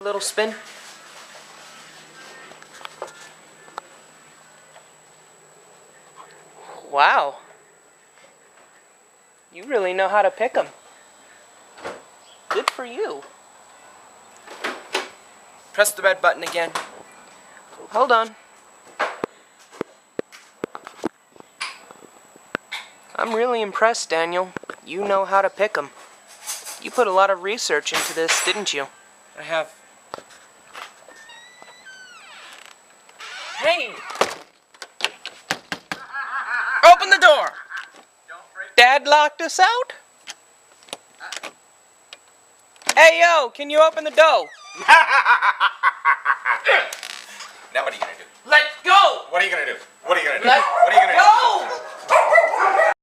Little spin. Wow. You really know how to pick them. Good for you. Press the red button again. Hold on. I'm really impressed, Daniel. You know how to pick them. You put a lot of research into this, didn't you? I have. Hey! Open the door! Dad locked us out? Hey, yo, can you open the door? Now what are you gonna do? Let's go! What are you gonna do? What are you gonna do? Let's What are you gonna do? go!